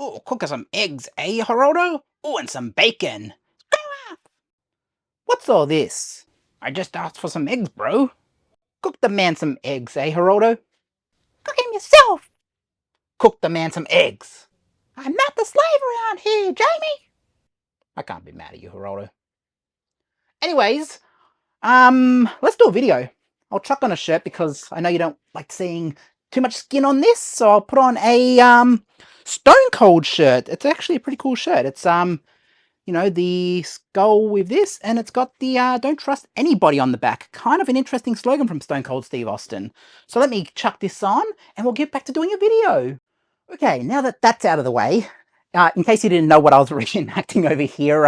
Ooh, cook us some eggs, eh, Geraldo? Ooh, and some bacon. What's all this? I just asked for some eggs, bro. Cook the man some eggs, eh, Geraldo? Cook him yourself. Cook the man some eggs. I'm not the slave around here, Jamie. I can't be mad at you, Geraldo. Anyways, let's do a video. I'll chuck on a shirt because I know you don't like seeing too much skin on this, so I'll put on a Stone Cold shirt. It's actually a pretty cool shirt. It's you know, the skull with this, and it's got the don't trust anybody on the back. Kind of an interesting slogan from Stone Cold Steve Austin. So let me chuck this on, and we'll get back to doing a video. Okay, now that that's out of the way, in case you didn't know what I was reenacting over here,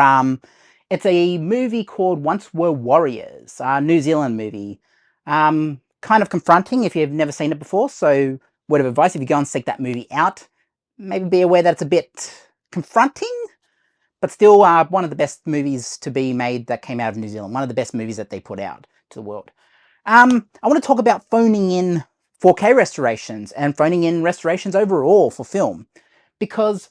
it's a movie called Once Were Warriors, a New Zealand movie. Kind of confronting if you've never seen it before, so word of advice, if you go and seek that movie out, maybe be aware that it's a bit confronting, but still one of the best movies to be made that came out of New Zealand. One of the best movies that they put out to the world. I want to talk about phoning in 4K restorations and phoning in restorations overall for film. Because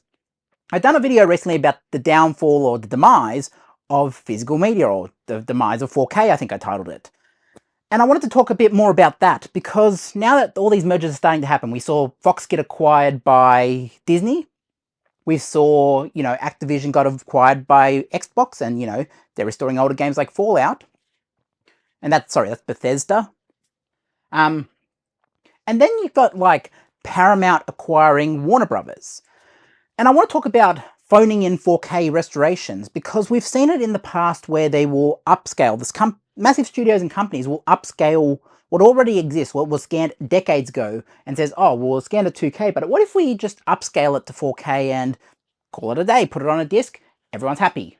I've done a video recently about the downfall or the demise of physical media, or the demise of 4K, I think I titled it. And I wanted to talk a bit more about that because now that all these mergers are starting to happen, we saw Fox get acquired by Disney. We saw, you know, Activision got acquired by Xbox, and, you know, they're restoring older games like Fallout. And that's Bethesda. And then you've got, like, Paramount acquiring Warner Brothers. And I want to talk about phoning in 4K restorations because we've seen it in the past where they will upscale. Massive studios and companies will upscale what already exists, what was scanned decades ago, and says, oh, well, we'll scan to 2K, but what if we just upscale it to 4K and call it a day, put it on a disc, everyone's happy.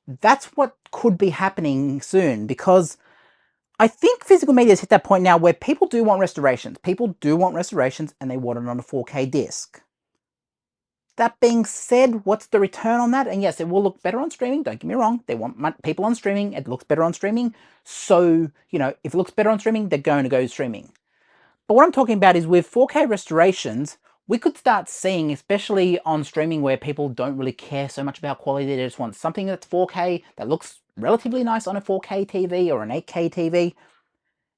That's what could be happening soon, because I think physical media has hit that point now where people do want restorations. People do want restorations, and they want it on a 4K disc. That being said, what's the return on that? And yes, it will look better on streaming, don't get me wrong. They want people on streaming, it looks better on streaming. So, you know, if it looks better on streaming, they're going to go streaming. But what I'm talking about is with 4K restorations, we could start seeing, especially on streaming where people don't really care so much about quality, they just want something that's 4K, that looks relatively nice on a 4K TV or an 8K TV.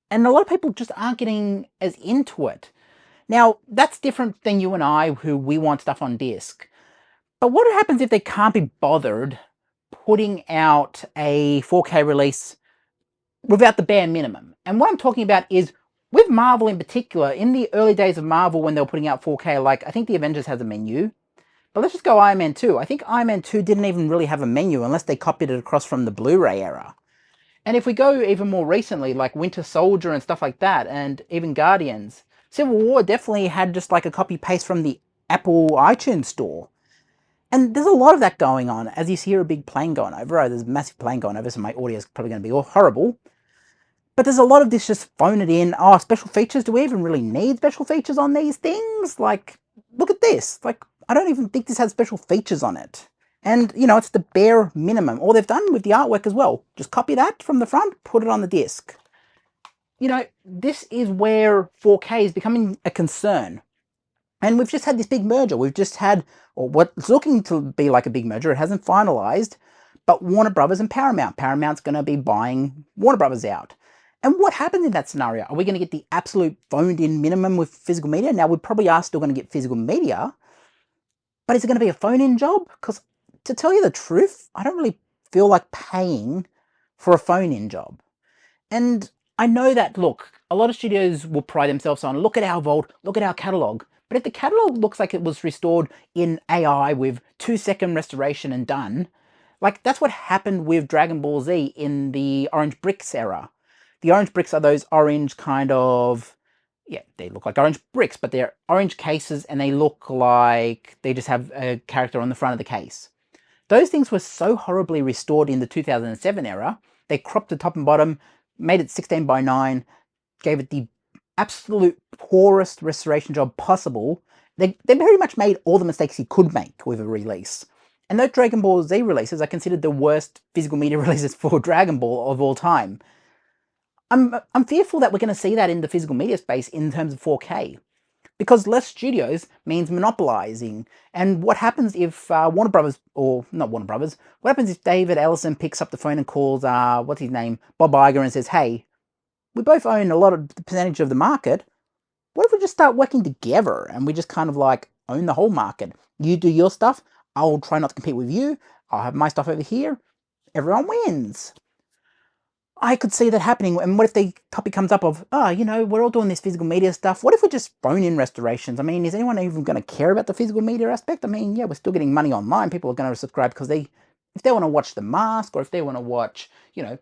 And a lot of people just aren't getting as into it. Now, that's different than you and I, who we want stuff on disc. But what happens if they can't be bothered putting out a 4K release without the bare minimum? And what I'm talking about is, with Marvel in particular, in the early days of Marvel when they were putting out 4K, like, I think the Avengers has a menu. But let's just go Iron Man 2. I think Iron Man 2 didn't even really have a menu unless they copied it across from the Blu-ray era. And if we go even more recently, like Winter Soldier and stuff like that, and even Guardians, Civil War definitely had just like a copy-paste from the Apple iTunes store. And there's a lot of that going on. As you hear a big plane going over, there's a massive plane going over, so my audio is probably going to be all horrible. But there's a lot of this just phone it in. Oh, special features? Do we even really need special features on these things? Like, look at this. Like, I don't even think this has special features on it. And, you know, it's the bare minimum. All they've done with the artwork as well. Just copy that from the front, put it on the disc. You know, this is where 4K is becoming a concern. And we've just had this big merger. We've just had, or what's looking to be like a big merger, it hasn't finalized, but Warner Brothers and Paramount. Paramount's going to be buying Warner Brothers out. And what happens in that scenario? Are we going to get the absolute phoned-in minimum with physical media? Now, we probably are still going to get physical media, but is it going to be a phone-in job? Because to tell you the truth, I don't really feel like paying for a phone-in job. And I know that, look, a lot of studios will pride themselves on, look at our vault, look at our catalogue. But if the catalogue looks like it was restored in AI with 2-second restoration and done, like that's what happened with Dragon Ball Z in the Orange Bricks era. The Orange Bricks are those orange kind of, yeah, they look like orange bricks, but they're orange cases and they look like they just have a character on the front of the case. Those things were so horribly restored in the 2007 era, they cropped the top and bottom, made it 16:9, gave it the absolute poorest restoration job possible. They very much made all the mistakes you could make with a release. And those Dragon Ball Z releases are considered the worst physical media releases for Dragon Ball of all time. I'm fearful that we're going to see that in the physical media space in terms of 4K. Because less studios means monopolizing. And what happens if Warner Brothers, or not Warner Brothers, what happens if David Ellison picks up the phone and calls, what's his name, Bob Iger, and says, hey, we both own a lot of the percentage of the market. What if we just start working together and we just kind of like own the whole market? You do your stuff, I'll try not to compete with you, I'll have my stuff over here, everyone wins. I could see that happening. And what if the topic comes up of, oh, you know, we're all doing this physical media stuff. What if we just phone in restorations? I mean, is anyone even going to care about the physical media aspect? I mean, yeah, we're still getting money online. People are going to subscribe because if they want to watch The Mask, or if they want to watch, you know,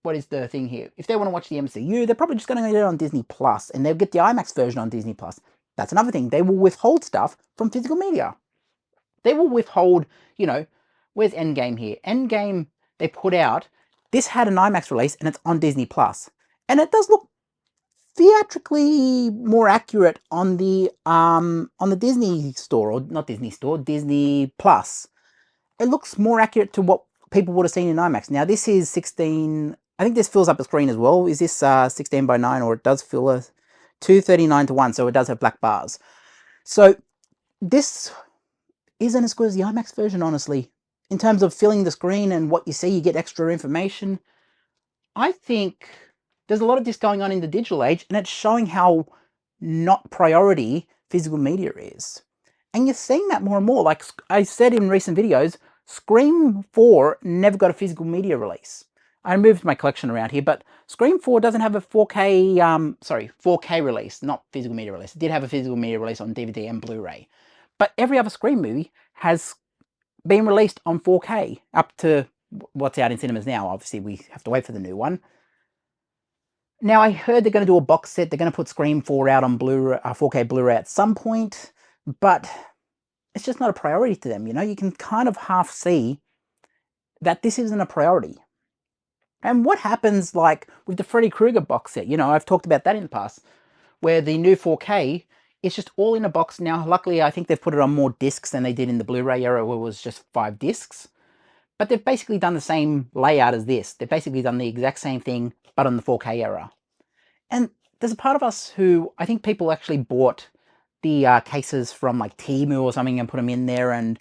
what is the thing here? If they want to watch the MCU, they're probably just going to get it on Disney Plus, and they'll get the IMAX version on Disney Plus. That's another thing. They will withhold stuff from physical media. They will withhold, you know, where's Endgame here? Endgame, they put out, this had an IMAX release and it's on Disney Plus. And it does look theatrically more accurate on the Disney store, or not Disney store, Disney Plus. It looks more accurate to what people would have seen in IMAX. Now this is 16, I think this fills up the screen as well. Is this 16 by 9, or it does fill a 239:1, so it does have black bars. So this isn't as good as the IMAX version, honestly. In terms of filling the screen and what you see, you get extra information. I think there's a lot of this going on in the digital age, and it's showing how not priority physical media is. And you're seeing that more and more. Like I said in recent videos, Scream 4 never got a physical media release. I moved my collection around here, but Scream 4 doesn't have a 4K, 4K release, not physical media release. It did have a physical media release on DVD and Blu-ray. But every other Scream movie has been released on 4K, up to what's out in cinemas now. Obviously, we have to wait for the new one. Now, I heard they're going to do a box set. They're going to put Scream 4 out on 4K Blu-ray at some point, but it's just not a priority to them. You know, you can kind of half see that this isn't a priority. And what happens, like, with the Freddy Krueger box set? You know, I've talked about that in the past, where the new 4K is just all in a box now. Luckily, I think they've put it on more discs than they did in the Blu-ray era, where it was just 5 discs. But they've basically done the same layout as this. They've basically done the exact same thing, but on the 4K era. And there's a part of us who, I think people actually bought the cases from like Toomey or something and put them in there, and,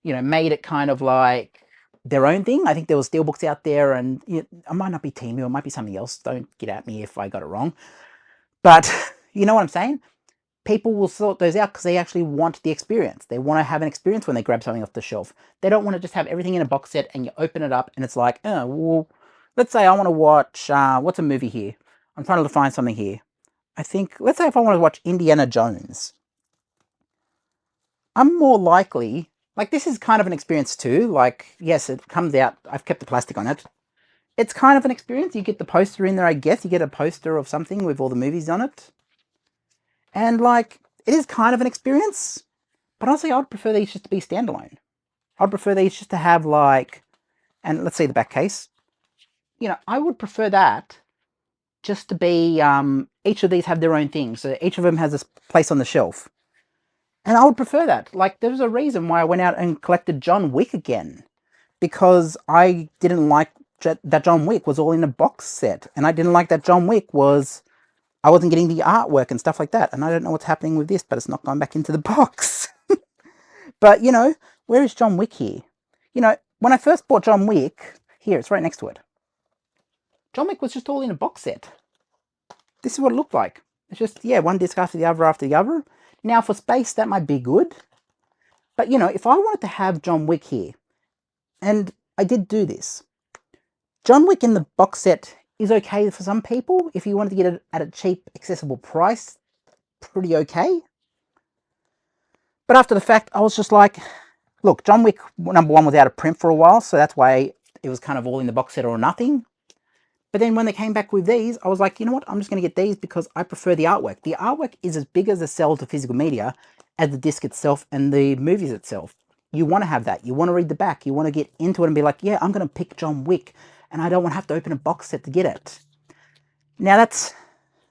you know, made it kind of like their own thing. I think there was steelbooks out there, and it might not be Toomey, or it might be something else. Don't get at me if I got it wrong. But you know what I'm saying? People will sort those out because they actually want the experience. They want to have an experience when they grab something off the shelf. They don't want to just have everything in a box set and you open it up and it's like, oh, well, let's say I want to watch, what's a movie here? I'm trying to find something here. I think, let's say if I want to watch Indiana Jones, I'm more likely, like, this is kind of an experience too. Like, yes, it comes out, I've kept the plastic on it. It's kind of an experience. You get the poster in there, I guess. You get a poster of something with all the movies on it. And, like, it is kind of an experience. But honestly, I would prefer these just to be standalone. I'd prefer these just to have, like, and let's see the back case. You know, I would prefer that just to be, each of these have their own thing. So each of them has a place on the shelf. And I would prefer that. Like, there's a reason why I went out and collected John Wick again. Because I didn't like that John Wick was all in a box set. And I didn't like that John Wick was, I wasn't getting the artwork and stuff like that. And I don't know what's happening with this, but it's not going back into the box. But, you know, where is John Wick here? You know, when I first bought John Wick, here, it's right next to it. John Wick was just all in a box set. This is what it looked like. It's just, yeah, one disc after the other. Now, for space, that might be good. But, you know, if I wanted to have John Wick here, and I did do this, John Wick in the box set is okay for some people. If you wanted to get it at a cheap, accessible price, pretty okay. But after the fact, I was just like, look, John Wick #1 was out of print for a while, so that's why it was kind of all in the box set or nothing. But then when they came back with these, I was like, you know what? I'm just going to get these because I prefer the artwork. The artwork is as big as a sell to physical media as the disc itself and the movies itself. You want to have that. You want to read the back. You want to get into it and be like, yeah, I'm going to pick John Wick, and I don't want to have to open a box set to get it. Now that's,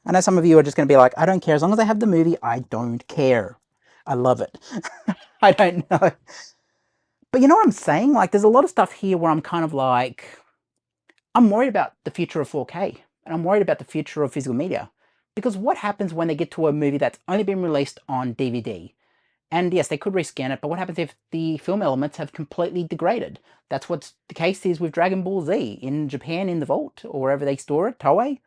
I know some of you are just going to be like, I don't care. As long as I have the movie, I don't care. I love it. I don't know. But you know what I'm saying? Like, there's a lot of stuff here where I'm kind of like, I'm worried about the future of 4K, and I'm worried about the future of physical media, Because what happens when they get to a movie that's only been released on DVD? And yes, they could rescan it, but what happens if the film elements have completely degraded? That's what the case is with Dragon Ball Z in Japan in the vault, or wherever they store it, Toei.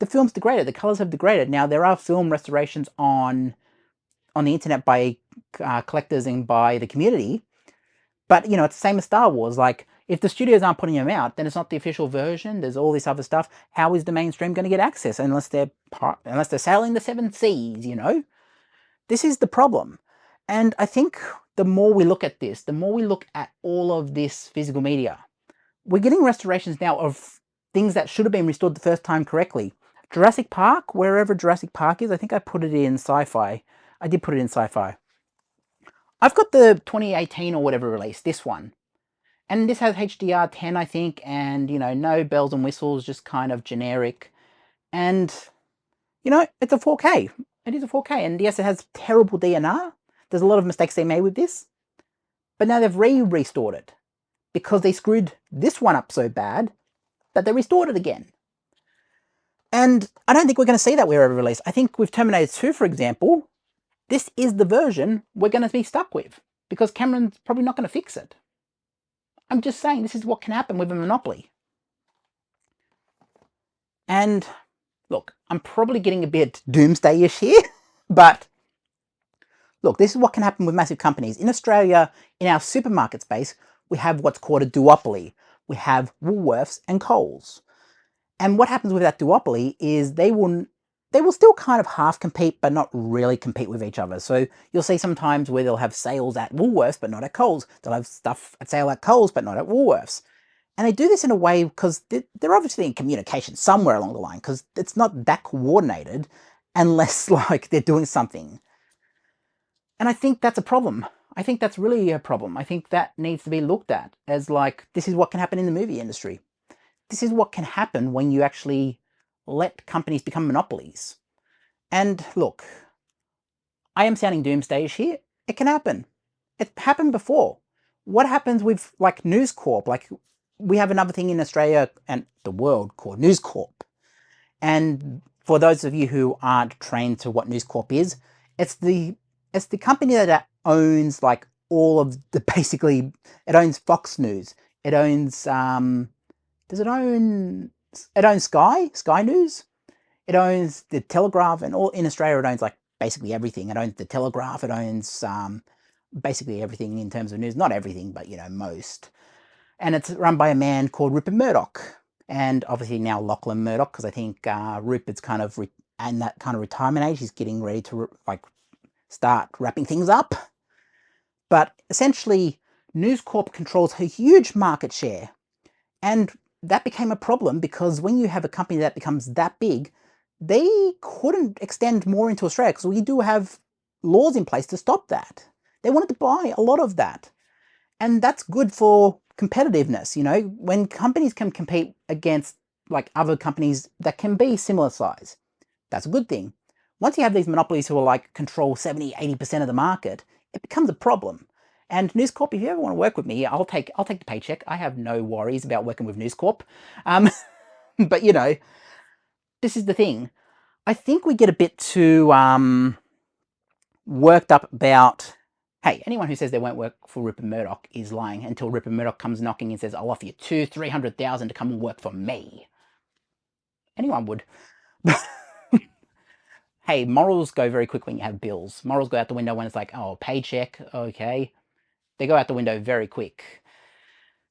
The film's degraded, the colors have degraded. Now, there are film restorations on the internet by collectors and by the community, but, you know, it's the same as Star Wars. Like, if the studios aren't putting them out, then it's not the official version. There's all this other stuff. How is the mainstream going to get access unless they're sailing the seven seas, you know? This is the problem. And I think the more we look at this, the more we look at all of this physical media, we're getting restorations now of things that should have been restored the first time correctly. Jurassic Park, wherever Jurassic Park is, I think I put it in Sci-Fi. I did put it in Sci-Fi. I've got the 2018 or whatever release, this one. And this has HDR10, I think, and, you know, no bells and whistles, just kind of generic. And, you know, it's a 4K. It is a 4K, and yes, it has terrible DNR. There's a lot of mistakes they made with this. But now they've restored it, because they screwed this one up so bad that they restored it again. And I don't think we're going to see that wherever release. I think with Terminator 2, for example, this is the version we're going to be stuck with, because Cameron's probably not going to fix it. I'm just saying, this is what can happen with a monopoly. And look, I'm probably getting a bit doomsday-ish here, but look, this is what can happen with massive companies. In Australia, in our supermarket space, we have what's called a duopoly. We have Woolworths and Coles. And what happens with that duopoly is they will still kind of half compete, but not really compete with each other. So you'll see sometimes where they'll have sales at Woolworths, but not at Coles. They'll have stuff at sale at Coles, but not at Woolworths. And they do this in a way because they're obviously in communication somewhere along the line, because it's not that coordinated unless, like, they're doing something. And I think that's a problem. I think that's really a problem. I think that needs to be looked at as, like, this is what can happen in the movie industry. This is what can happen when you actually let companies become monopolies. And look, I am sounding doomsday-ish here. It can happen. It happened before. What happens with, like, News Corp? Like, we have another thing in Australia and the world called News Corp. And for those of you who aren't trained to what News Corp is, it's the company that owns, like, all of the, basically, it owns Fox News. It owns, it owns Sky News. It owns the Telegraph, and all in Australia it owns, like, basically everything. It owns the Telegraph. It owns basically everything in terms of news. Not everything, but, you know, most. And it's run by a man called Rupert Murdoch. And obviously now Lachlan Murdoch, because I think Rupert's kind of in that kind of retirement age. He's getting ready to, like, start wrapping things up. But essentially, News Corp controls a huge market share. And that became a problem because when you have a company that becomes that big, they couldn't extend more into Australia because we do have laws in place to stop that. They wanted to buy a lot of that. And that's good for competitiveness, you know, when companies can compete against, like, other companies that can be similar size. That's a good thing. Once you have these monopolies who are, like, control 70-80% of the market, it becomes a problem. And News Corp, if you ever want to work with me, I'll take the paycheck. I have no worries about working with News Corp. But, you know, this is the thing. I think we get a bit too worked up about, hey, anyone who says they won't work for Rupert Murdoch is lying until Rupert Murdoch comes knocking and says, I'll offer you $200,000-300,000 to come and work for me. Anyone would. Hey, morals go very quick when you have bills. Morals go out the window when it's like, oh, paycheck, okay. They go out the window very quick.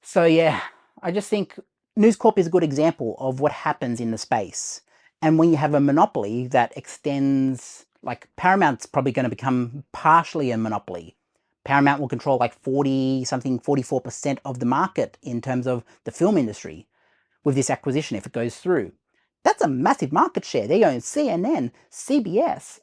So yeah, I just think News Corp is a good example of what happens in the space. And when you have a monopoly that extends, like, Paramount's probably going to become partially a monopoly. Paramount will control, like, 44% of the market in terms of the film industry with this acquisition if it goes through. That's a massive market share. They own CNN, CBS,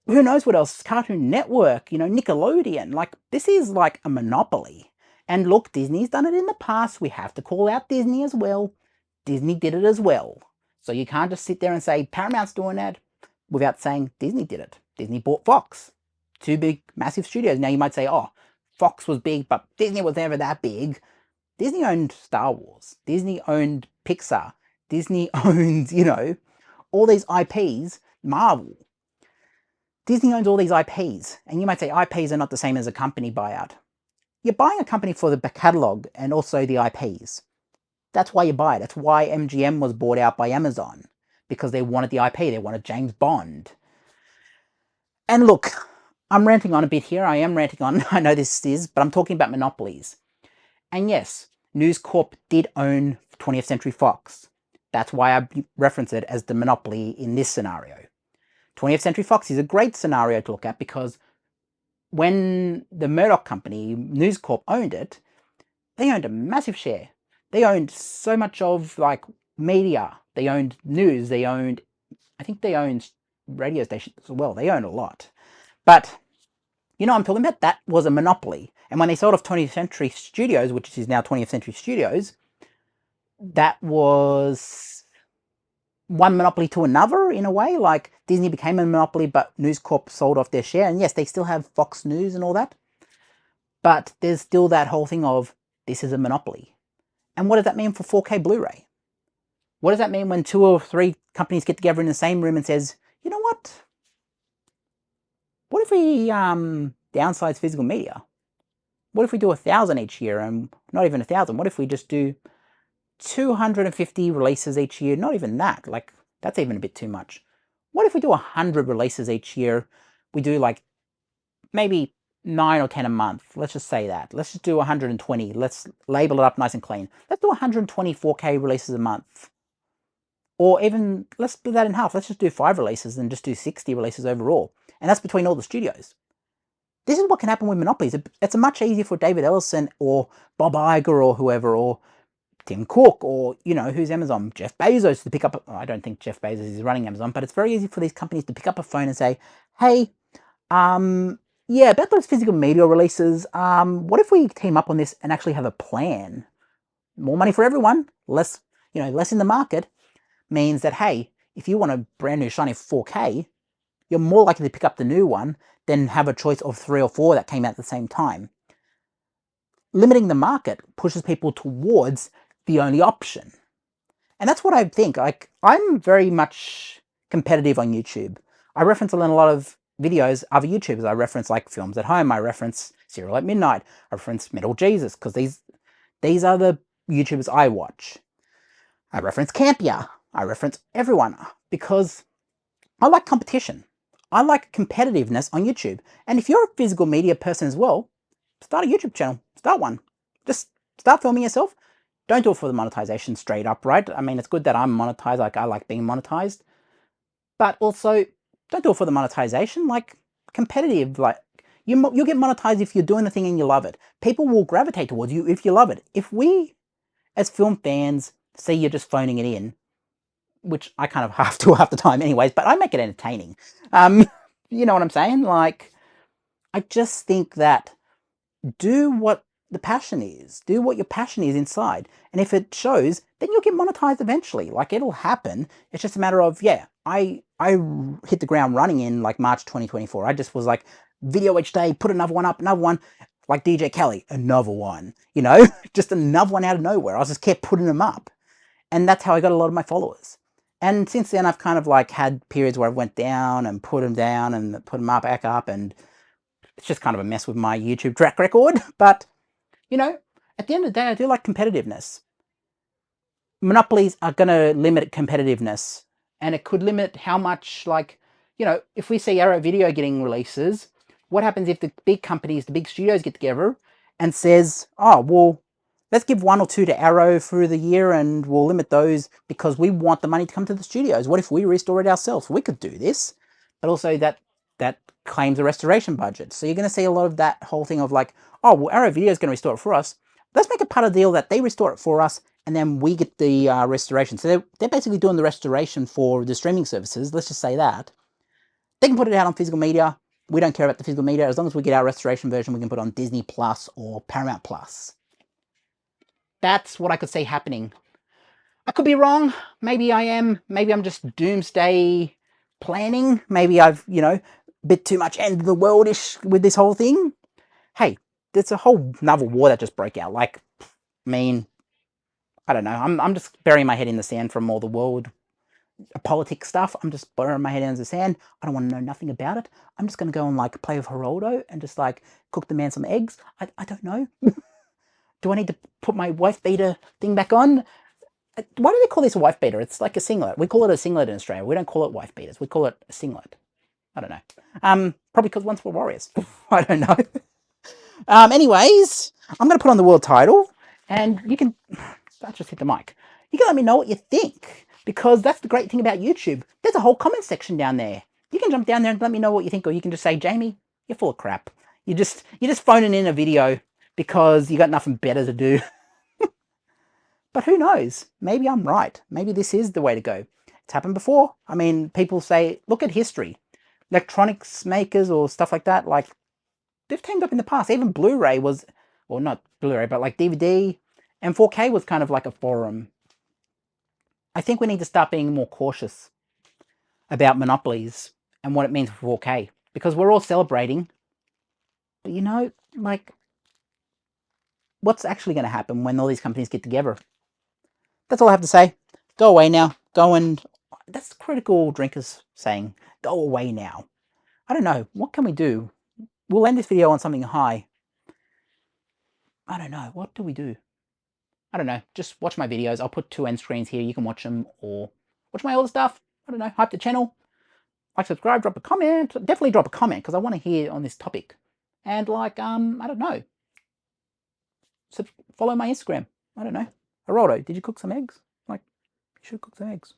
who knows what else, Cartoon Network, you know, Nickelodeon. Like, this is like a monopoly. And look, Disney's done it in the past. We have to call out Disney as well. Disney did it as well. So you can't just sit there and say Paramount's doing that without saying Disney did it. Disney bought Fox. Two big, massive studios. Now you might say, oh, Fox was big, but Disney was never that big. Disney owned Star Wars. Disney owned Pixar. Disney owned, you know, all these IPs, Marvel. Disney owns all these IPs, and you might say IPs are not the same as a company buyout. You're buying a company for the catalog and also the IPs. That's why you buy it. That's why MGM was bought out by Amazon, because they wanted the IP. They wanted James Bond. And look, I'm ranting on a bit here. I am ranting on, I know this is, but I'm talking about monopolies. And yes, News Corp did own 20th Century Fox. That's why I reference it as the monopoly in this scenario. 20th Century Fox is a great scenario to look at because when the Murdoch company, News Corp, owned it, they owned a massive share. They owned so much of like media. They owned news. They owned, I think they owned radio stations as well. They owned a lot. But you know what I'm talking about? That was a monopoly. And when they sold off 20th Century Studios, which is now 20th Century Studios, that was one monopoly to another in a way. Like Disney became a monopoly, but News Corp sold off their share. And yes, they still have Fox News and all that. But there's still that whole thing of this is a monopoly. And what does that mean for 4K Blu-ray? What does that mean when 2 or 3 companies get together in the same room and says, you know what? What if we downsize physical media? What if we do 1,000 each year, and not even 1,000? What if we just do 250 releases each year? Not even that. Like, that's even a bit too much. What if we do 100 releases each year? We do like maybe 9 or 10 a month. Let's just say that. Let's just do 120. Let's label it up nice and clean. Let's do 120 4K releases a month. Or even, let's split that in half. Let's just do 5 releases and just do 60 releases overall. And that's between all the studios. This is what can happen with monopolies. It's much easier for David Ellison or Bob Iger or whoever, or Tim Cook, or, you know, who's Amazon? Jeff Bezos, to pick up, I don't think Jeff Bezos is running Amazon, but it's very easy for these companies to pick up a phone and say, hey, yeah, about those physical media releases, what if we team up on this and actually have a plan? More money for everyone, less, you know, less in the market, means that, hey, if you want a brand new shiny 4K, you're more likely to pick up the new one than have a choice of 3 or 4 that came out at the same time. Limiting the market pushes people towards the only option. And that's what I think. Like, I'm very much competitive on YouTube. I reference a lot of videos, other YouTubers. I reference like Films at Home. I reference Serial at Midnight. I reference Metal Jesus, because these are the YouTubers I watch. I reference Campia. I reference everyone because I like competition. I like competitiveness on YouTube. And if you're a physical media person as well, start a YouTube channel. Start one. Just start filming yourself. Don't do it for the monetization straight up, right? I mean, it's good that I'm monetized. Like, I like being monetized. But also, don't do it for the monetization. Like, competitive. Like, you'll get monetized if you're doing the thing and you love it. People will gravitate towards you if you love it. If we, as film fans, see you're just phoning it in, which I kind of have to half the time anyways, but I make it entertaining. You know what I'm saying? Like, I just think that do what the passion is. Do what your passion is inside. And if it shows, then you'll get monetized eventually. Like, it'll happen. It's just a matter of, yeah, I hit the ground running in like March 2024. I just was like, video each day, put another one up, another one. Like DJ Kelly, another one. You know, just another one out of nowhere. I just kept putting them up. And that's how I got a lot of my followers. And since then, I've kind of like had periods where I went down and put them down and put them up, back up, and it's just kind of a mess with my YouTube track record. But, you know, at the end of the day, I do like competitiveness. Monopolies are going to limit competitiveness, and it could limit how much, like, you know, if we see Arrow Video getting releases, what happens if the big companies, the big studios get together and says, oh, well, let's give 1 or 2 to Arrow through the year and we'll limit those because we want the money to come to the studios. What if we restore it ourselves? We could do this. But also that claims a restoration budget. So you're going to see a lot of that whole thing of like, oh, well, Arrow Video is going to restore it for us. Let's make a part of the deal that they restore it for us and then we get the restoration. So they're basically doing the restoration for the streaming services. Let's just say that. They can put it out on physical media. We don't care about the physical media. As long as we get our restoration version, we can put it on Disney Plus or Paramount Plus. That's what I could see happening. I could be wrong. Maybe I am. Maybe I'm just doomsday planning. Maybe I've, you know, a bit too much end of the world-ish with this whole thing. Hey, there's a whole another war that just broke out. Like, I mean, I don't know. I'm just burying my head in the sand from all the world politics stuff. I'm just burying my head in the sand. I don't want to know nothing about it. I'm just going to go and like play with Geraldo and just like cook the man some eggs. I don't know. Do I need to put my wife beater thing back on? Why do they call this a wife beater? It's like a singlet. We call it a singlet in Australia. We don't call it wife beaters. We call it a singlet. I don't know. Probably because one's for warriors. I don't know. Anyways, I'm going to put on the world title, and you can. I just hit the mic. You can let me know what you think, because that's the great thing about YouTube. There's a whole comment section down there. You can jump down there and let me know what you think, or you can just say, Jamie, you're full of crap. You're just phoning in a video because you got nothing better to do. But who knows? Maybe I'm right. Maybe this is the way to go. It's happened before. I mean, people say, look at history. Electronics makers or stuff like that, like, they've teamed up in the past. Even Blu-ray was, well, not Blu-ray, but like DVD and 4K was kind of like a forum. I think we need to start being more cautious about monopolies and what it means for 4K, because we're all celebrating. But you know, like, what's actually going to happen when all these companies get together? That's all I have to say. Go away now. Go and... That's critical drinkers saying, go away now. I don't know. What can we do? We'll end this video on something high. I don't know. What do we do? I don't know. Just watch my videos. I'll put 2 end screens here. You can watch them, or watch my other stuff. I don't know. Hype the channel. Like, subscribe, drop a comment. Definitely drop a comment, because I want to hear on this topic. And like, I don't know. Follow my Instagram. I don't know. Geraldo, did you cook some eggs? Like, you should cook some eggs.